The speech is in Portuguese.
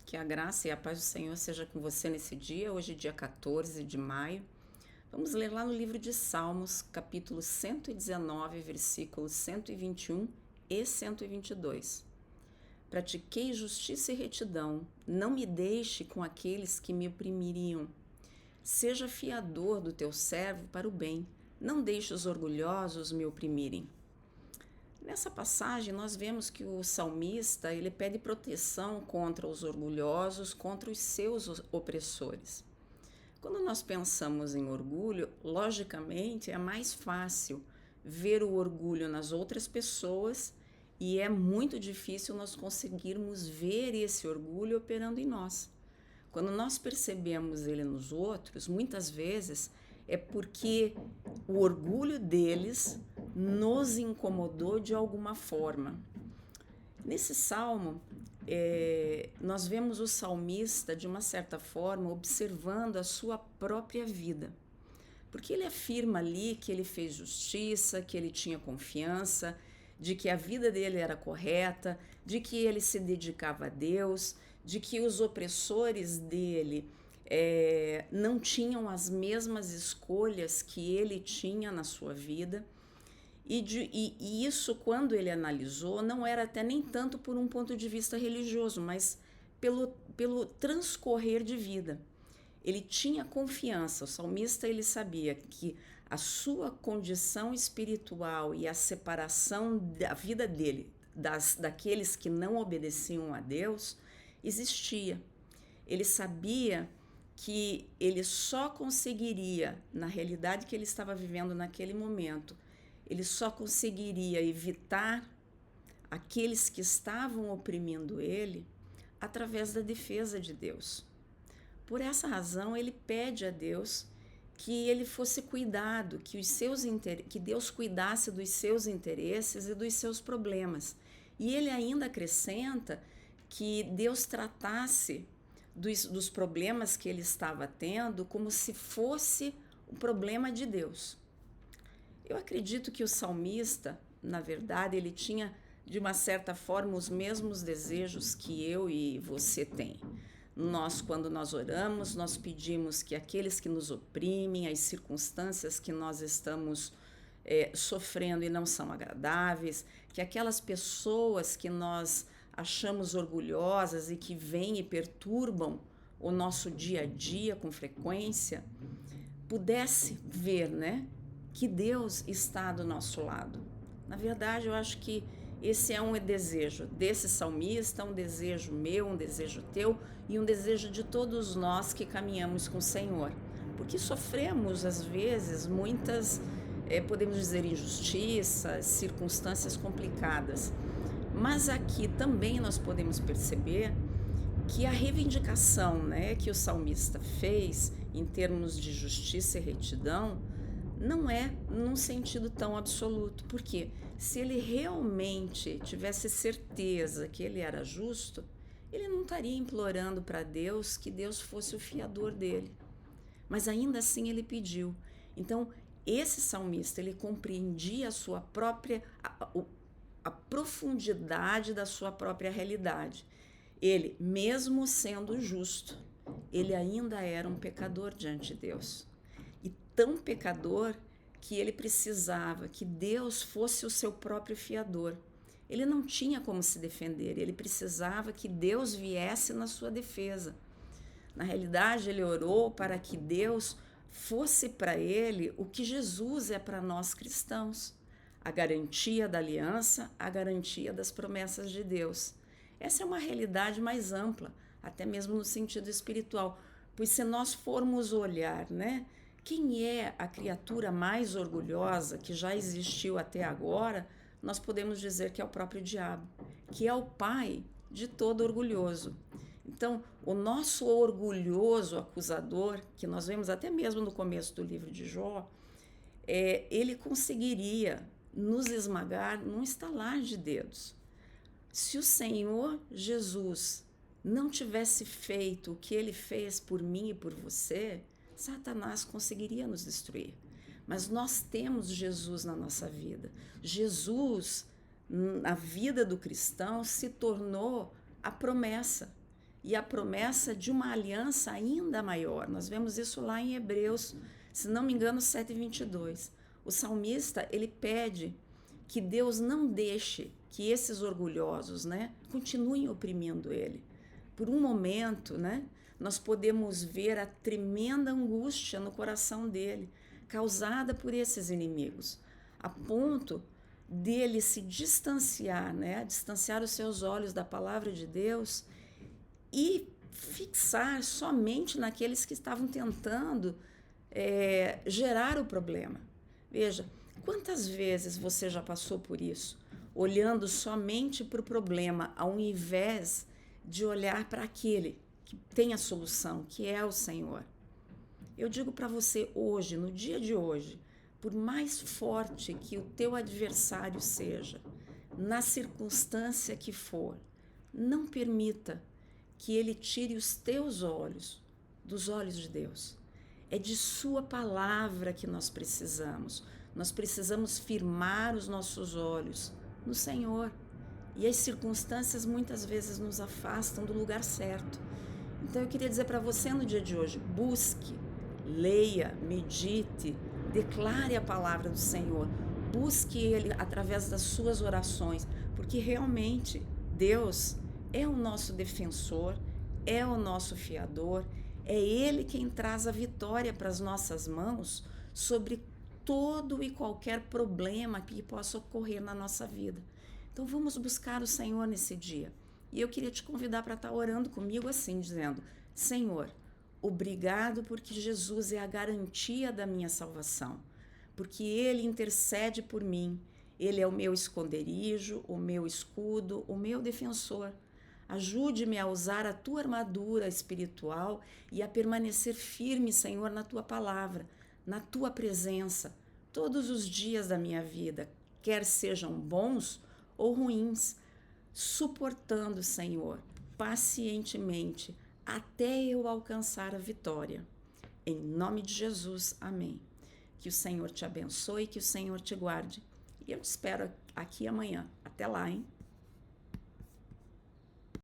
Que a graça e a paz do Senhor seja com você nesse dia, hoje dia 14 de maio. Vamos ler lá no livro de Salmos, capítulo 119, versículos 121 e 122. Pratiquei justiça e retidão, não me deixe com aqueles que me oprimiriam. Seja fiador do teu servo para o bem, não deixe os orgulhosos me oprimirem. Nessa passagem, nós vemos que o salmista ele pede proteção contra os orgulhosos, contra os seus opressores. Quando nós pensamos em orgulho, logicamente é mais fácil ver o orgulho nas outras pessoas e é muito difícil nós conseguirmos ver esse orgulho operando em nós. Quando nós percebemos ele nos outros, muitas vezes é porque o orgulho deles nos incomodou de alguma forma. Nesse salmo, nós vemos o salmista, de uma certa forma, observando a sua própria vida. Porque ele afirma ali que ele fez justiça, que ele tinha confiança, de que a vida dele era correta, de que ele se dedicava a Deus, de que os opressores dele não tinham as mesmas escolhas que ele tinha na sua vida. E isso, quando ele analisou, não era até nem tanto por um ponto de vista religioso, mas pelo transcorrer de vida. Ele tinha confiança, o salmista ele sabia que a sua condição espiritual e a separação da vida dele daqueles que não obedeciam a Deus existia. Ele sabia que ele só conseguiria, na realidade que ele estava vivendo naquele momento, ele só conseguiria evitar aqueles que estavam oprimindo ele através da defesa de Deus. Por essa razão, ele pede a Deus que ele fosse cuidado, que Deus cuidasse dos seus interesses e dos seus problemas. E ele ainda acrescenta que Deus tratasse dos problemas que ele estava tendo como se fosse o problema de Deus. Eu acredito que o salmista, na verdade, ele tinha, de uma certa forma, os mesmos desejos que eu e você tem. Quando nós oramos, nós pedimos que aqueles que nos oprimem, as circunstâncias que nós estamos sofrendo e não são agradáveis, que aquelas pessoas que nós achamos orgulhosas e que vêm e perturbam o nosso dia a dia com frequência, pudesse ver, né, que Deus está do nosso lado. Na verdade, eu acho que esse é um desejo desse salmista, um desejo meu, um desejo teu e um desejo de todos nós que caminhamos com o Senhor. Porque sofremos, às vezes, muitas, podemos dizer, injustiças, circunstâncias complicadas. Mas aqui também nós podemos perceber que a reivindicação, né, que o salmista fez em termos de justiça e retidão não é num sentido tão absoluto, porque se ele realmente tivesse certeza que ele era justo, ele não estaria implorando para Deus que Deus fosse o fiador dele. Mas ainda assim ele pediu. Então, esse salmista, ele compreendia a sua própria, a profundidade da sua própria realidade. Ele, mesmo sendo justo, ele ainda era um pecador diante de Deus. E tão pecador que ele precisava que Deus fosse o seu próprio fiador. Ele não tinha como se defender, ele precisava que Deus viesse na sua defesa. Na realidade, ele orou para que Deus fosse para ele o que Jesus é para nós cristãos: a garantia da aliança, a garantia das promessas de Deus. Essa é uma realidade mais ampla, até mesmo no sentido espiritual, pois se nós formos olhar, né, quem é a criatura mais orgulhosa que já existiu até agora, nós podemos dizer que é o próprio diabo, que é o pai de todo orgulhoso. Então, o nosso orgulhoso acusador, que nós vemos até mesmo no começo do livro de Jó, ele conseguiria nos esmagar num estalar de dedos. Se o Senhor Jesus não tivesse feito o que ele fez por mim e por você, Satanás conseguiria nos destruir. Mas nós temos Jesus na nossa vida. Jesus, na vida do cristão, se tornou a promessa. e a promessa de uma aliança ainda maior. Nós vemos isso lá em Hebreus, se não me engano, 7:22. O salmista, ele pede que Deus não deixe que esses orgulhosos, né, continuem oprimindo ele. Por um momento, né, nós podemos ver a tremenda angústia no coração dele, causada por esses inimigos, a ponto dele se distanciar, né, distanciar os seus olhos da palavra de Deus e fixar somente naqueles que estavam tentando gerar o problema. Veja, quantas vezes você já passou por isso, olhando somente para o problema, ao invés de olhar para aquele que tem a solução, que é o Senhor? Eu digo para você hoje, no dia de hoje, por mais forte que o teu adversário seja, na circunstância que for, não permita que ele tire os teus olhos dos olhos de Deus. É de sua palavra que nós precisamos. Nós precisamos firmar os nossos olhos no Senhor. E as circunstâncias muitas vezes nos afastam do lugar certo. Então eu queria dizer para você no dia de hoje, busque, leia, medite, declare a palavra do Senhor. Busque Ele através das suas orações, porque realmente Deus é o nosso defensor, é o nosso fiador, é Ele quem traz a vitória para as nossas mãos sobre todo e qualquer problema que possa ocorrer na nossa vida. Então vamos buscar o Senhor nesse dia. E eu queria te convidar para estar orando comigo assim, dizendo: Senhor, obrigado porque Jesus é a garantia da minha salvação, porque Ele intercede por mim, Ele é o meu esconderijo, o meu escudo, o meu defensor. Ajude-me a usar a tua armadura espiritual e a permanecer firme, Senhor, na tua palavra, na tua presença, todos os dias da minha vida, quer sejam bons ou ruins, suportando, Senhor, pacientemente, até eu alcançar a vitória. Em nome de Jesus, amém. Que o Senhor te abençoe, que o Senhor te guarde. E eu te espero aqui amanhã. Até lá, hein?